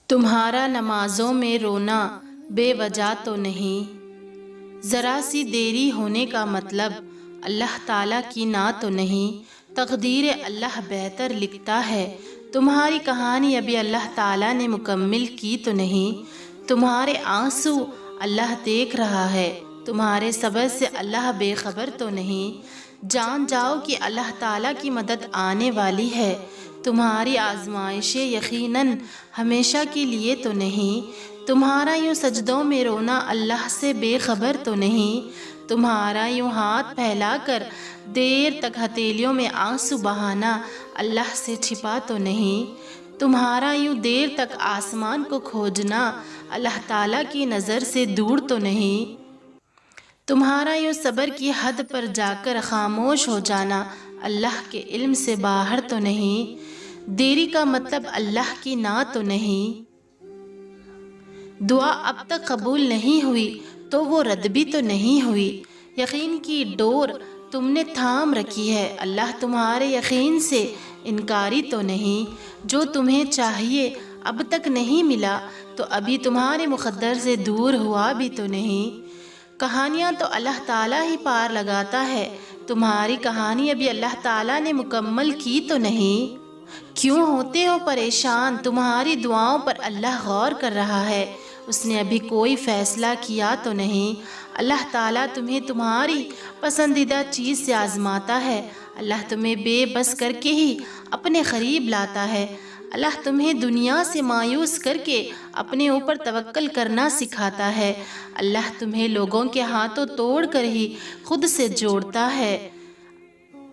تمہارا نمازوں میں رونا بے وجہ تو نہیں، ذرا سی دیری ہونے کا مطلب اللہ تعالیٰ کی نا تو نہیں، تقدیر اللہ بہتر لکھتا ہے، تمہاری کہانی ابھی اللہ تعالیٰ نے مکمل کی تو نہیں، تمہارے آنسو اللہ دیکھ رہا ہے، تمہارے صبر سے اللہ بے خبر تو نہیں، جان جاؤ کہ اللہ تعالیٰ کی مدد آنے والی ہے، تمہاری آزمائشیں یقیناً ہمیشہ کے لیے تو نہیں، تمہارا یوں سجدوں میں رونا اللہ سے بے خبر تو نہیں، تمہارا یوں ہاتھ پھیلا کر دیر تک ہتھیلیوں میں آنسو بہانا اللہ سے چھپا تو نہیں، تمہارا یوں دیر تک آسمان کو کھوجنا اللہ تعالیٰ کی نظر سے دور تو نہیں، تمہارا یوں صبر کی حد پر جا کر خاموش ہو جانا اللہ کے علم سے باہر تو نہیں، دیری کا مطلب اللہ کی نا تو نہیں، دعا اب تک قبول نہیں ہوئی تو وہ رد بھی تو نہیں ہوئی، یقین کی ڈور تم نے تھام رکھی ہے، اللہ تمہارے یقین سے انکاری تو نہیں، جو تمہیں چاہیے اب تک نہیں ملا تو ابھی تمہارے مقدر سے دور ہوا بھی تو نہیں، کہانیاں تو اللہ تعالیٰ ہی پار لگاتا ہے، تمہاری کہانی ابھی اللہ تعالیٰ نے مکمل کی تو نہیں، کیوں ہوتے ہو پریشان، تمہاری دعاؤں پر اللہ غور کر رہا ہے، اس نے ابھی کوئی فیصلہ کیا تو نہیں، اللہ تعالیٰ تمہیں تمہاری پسندیدہ چیز سے آزماتا ہے، اللہ تمہیں بے بس کر کے ہی اپنے قریب لاتا ہے، اللہ تمہیں دنیا سے مایوس کر کے اپنے اوپر توکل کرنا سکھاتا ہے، اللہ تمہیں لوگوں کے ہاتھوں توڑ کر ہی خود سے جوڑتا ہے،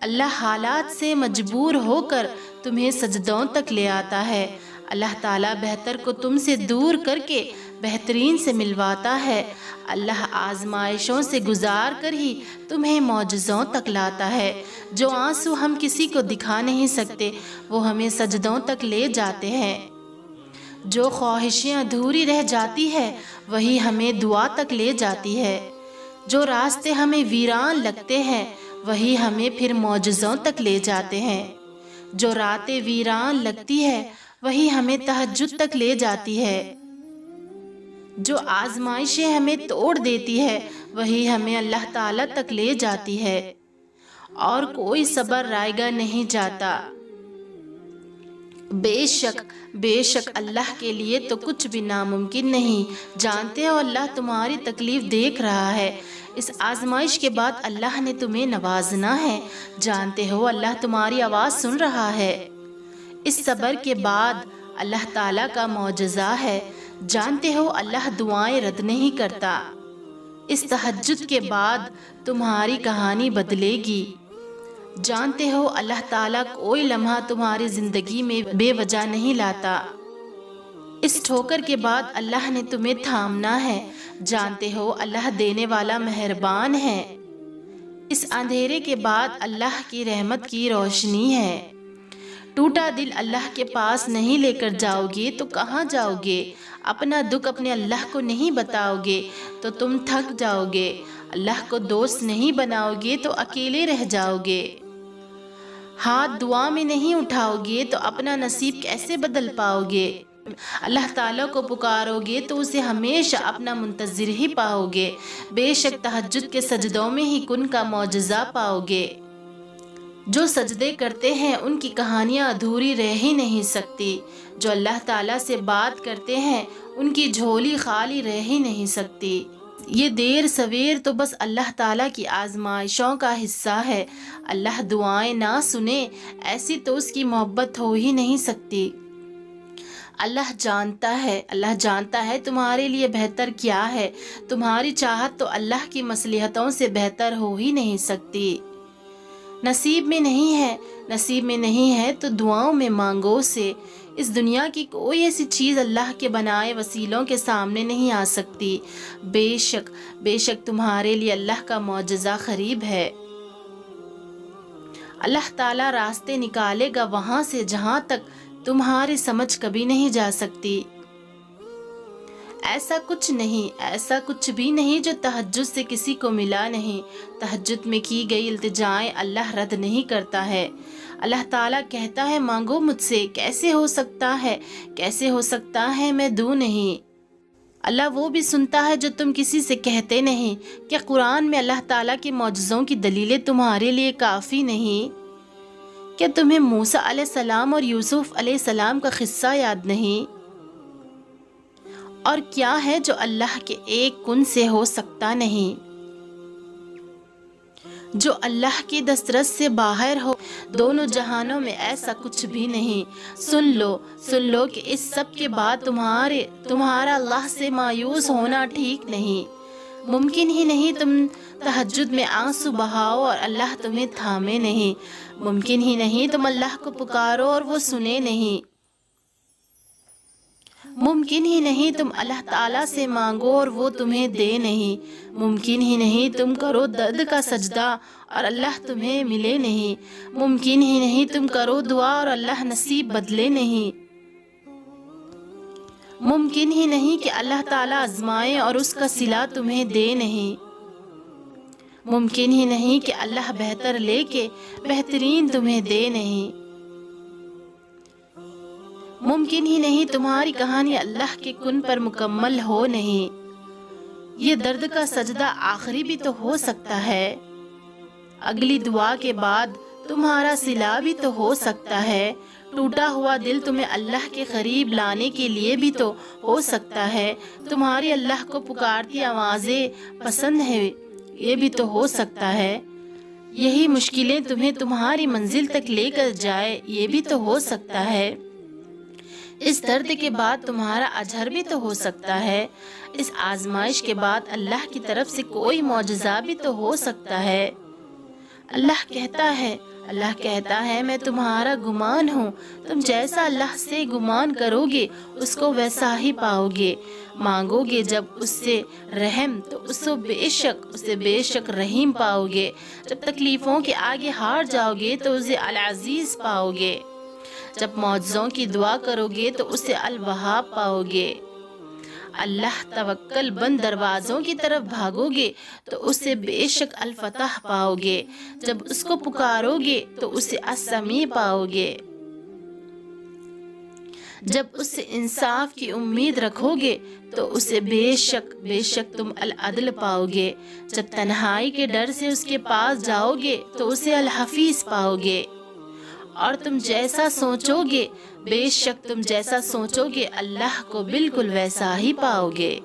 اللہ حالات سے مجبور ہو کر تمہیں سجدوں تک لے آتا ہے، اللہ تعالیٰ بہتر کو تم سے دور کر کے بہترین سے ملواتا ہے، اللہ آزمائشوں سے گزار کر ہی تمہیں معجزوں تک لاتا ہے، جو آنسو ہم کسی کو دکھا نہیں سکتے وہ ہمیں سجدوں تک لے جاتے ہیں، جو خواہشیں ادھوری رہ جاتی ہے وہی ہمیں دعا تک لے جاتی ہے، جو راستے ہمیں ویران لگتے ہیں وہی ہمیں پھر معجزوں تک لے جاتے ہیں، جو راتیں ویران لگتی ہے وہی ہمیں تہجد تک لے جاتی ہے، جو آزمائشیں ہمیں توڑ دیتی ہے وہی ہمیں اللہ تعالیٰ تک لے جاتی ہے، اور کوئی صبر رائے گا نہیں جاتا، بے شک اللہ کے لیے تو کچھ بھی ناممکن نہیں، جانتے ہو اللہ تمہاری تکلیف دیکھ رہا ہے، اس آزمائش کے بعد اللہ نے تمہیں نوازنا ہے، جانتے ہو اللہ تمہاری آواز سن رہا ہے، اس صبر کے بعد اللہ تعالیٰ کا معجزہ ہے، جانتے ہو اللہ دعائیں رد نہیں کرتا، اس تہجد کے بعد تمہاری کہانی بدلے گی، جانتے ہو اللہ تعالیٰ کوئی لمحہ تمہاری زندگی میں بے وجہ نہیں لاتا، اس ٹھوکر کے بعد اللہ نے تمہیں تھامنا ہے، جانتے ہو اللہ دینے والا مہربان ہے، اس اندھیرے کے بعد اللہ کی رحمت کی روشنی ہے، ٹوٹا دل اللہ کے پاس نہیں لے کر جاؤ گے تو کہاں جاؤ گے، اپنا دکھ اپنے اللہ کو نہیں بتاؤ گے تو تم تھک جاؤ گے، اللہ کو دوست نہیں بناؤ گے تو اکیلے رہ جاؤ گے، ہاتھ دعا میں نہیں اٹھاؤ گے تو اپنا نصیب کیسے بدل پاؤ گے، اللہ تعالیٰ کو پکارو گے تو اسے ہمیشہ اپنا منتظر ہی پاؤ گے، بے شک تہجد کے سجدوں میں ہی کن کا معجزہ پاؤ گے، جو سجدے کرتے ہیں ان کی کہانیاں ادھوری رہ ہی نہیں سکتی، جو اللہ تعالیٰ سے بات کرتے ہیں ان کی جھولی خالی رہ ہی نہیں سکتی، یہ دیر سویر تو بس اللہ تعالیٰ کی آزمائشوں کا حصہ ہے، اللہ دعائیں نہ سنے ایسی تو اس کی محبت ہو ہی نہیں سکتی، اللہ جانتا ہے تمہارے لیے بہتر کیا ہے، تمہاری چاہت تو اللہ کی مصلحتوں سے بہتر ہو ہی نہیں سکتی، نصیب میں نہیں ہے تو دعاؤں میں مانگو سے، اس دنیا کی کوئی ایسی چیز اللہ کے بنائے وسیلوں کے سامنے نہیں آ سکتی، بے شک تمہارے لیے اللہ کا معجزہ قریب ہے، اللہ تعالیٰ راستے نکالے گا وہاں سے جہاں تک تمہاری سمجھ کبھی نہیں جا سکتی، ایسا کچھ نہیں، ایسا کچھ بھی نہیں جو تہجد سے کسی کو ملا نہیں۔ تہجد میں کی گئی التجائیں اللہ رد نہیں کرتا ہے۔ اللہ تعالیٰ کہتا ہے مانگو مجھ سے، کیسے ہو سکتا ہے، کیسے ہو سکتا ہے میں دوں نہیں۔ اللہ وہ بھی سنتا ہے جو تم کسی سے کہتے نہیں۔ کیا قرآن میں اللہ تعالیٰ کے معجزوں کی دلیلیں تمہارے لیے کافی نہیں؟ کیا تمہیں موسیٰ علیہ السلام اور یوسف علیہ السلام کا قصہ یاد نہیں؟ اور کیا ہے جو اللہ کے ایک کن سے ہو سکتا نہیں، جو اللہ کی دسترس سے باہر ہو؟ دونوں جہانوں میں ایسا کچھ بھی نہیں۔ سن لو کہ اس سب کے بعد تمہارا اللہ سے مایوس ہونا ٹھیک نہیں۔ ممکن ہی نہیں تم تہجد میں آنسو بہاؤ اور اللہ تمہیں تھامے نہیں۔ ممکن ہی نہیں تم اللہ کو پکارو اور وہ سنے نہیں۔ ممکن ہی نہیں تم اللہ تعالیٰ سے مانگو اور وہ تمہیں دے نہیں۔ ممکن ہی نہیں تم کرو درد کا سجدہ اور اللہ تمہیں ملے نہیں۔ ممکن ہی نہیں تم کرو دعا اور اللہ نصیب بدلے نہیں۔ ممکن ہی نہیں کہ اللہ تعالیٰ آزمائے اور اس کا صلہ تمہیں دے نہیں۔ ممکن ہی نہیں کہ اللہ بہتر لے کے بہترین تمہیں دے نہیں۔ ممکن ہی نہیں تمہاری کہانی اللہ کے کن پر مکمل ہو نہیں۔ یہ درد کا سجدہ آخری بھی تو ہو سکتا ہے۔ اگلی دعا کے بعد تمہارا صلہ بھی تو ہو سکتا ہے۔ ٹوٹا ہوا دل تمہیں اللہ کے قریب لانے کے لیے بھی تو ہو سکتا ہے۔ تمہاری اللہ کو پکارتی آوازیں پسند ہے، یہ بھی تو ہو سکتا ہے۔ یہی مشکلیں تمہیں تمہاری منزل تک لے کر جائے، یہ بھی تو ہو سکتا ہے۔ اس درد کے بعد تمہارا اجر بھی تو ہو سکتا ہے۔ اس آزمائش کے بعد اللہ کی طرف سے کوئی معجزہ بھی تو ہو سکتا ہے۔ اللہ کہتا ہے میں تمہارا گمان ہوں، تم جیسا اللہ سے گمان کرو گے اس کو ویسا ہی پاؤ گے۔ مانگو گے جب اس سے رحم تو اسے بے شک رحیم پاؤ گے۔ جب تکلیفوں کے آگے ہار جاؤ گے تو اسے العزیز پاؤ گے۔ جب معجزوں کی دعا کرو گے تو اسے الوہاب پاؤ گے۔ اللہ توکل بند دروازوں کی طرف بھاگو گے تو اسے بے شک الفتح پاؤ گے۔ جب اس کو پکارو گے تو اسے السمیع پاؤ گے۔ جب اس سے انصاف کی امید رکھو گے تو اسے بے شک تم العدل پاؤ گے۔ جب تنہائی کے ڈر سے اس کے پاس جاؤ گے تو اسے الحفیظ پاؤ گے۔ اور تم جیسا سوچو گے، بے شک تم جیسا سوچو گے اللہ کو بالکل ویسا ہی پاؤ گے۔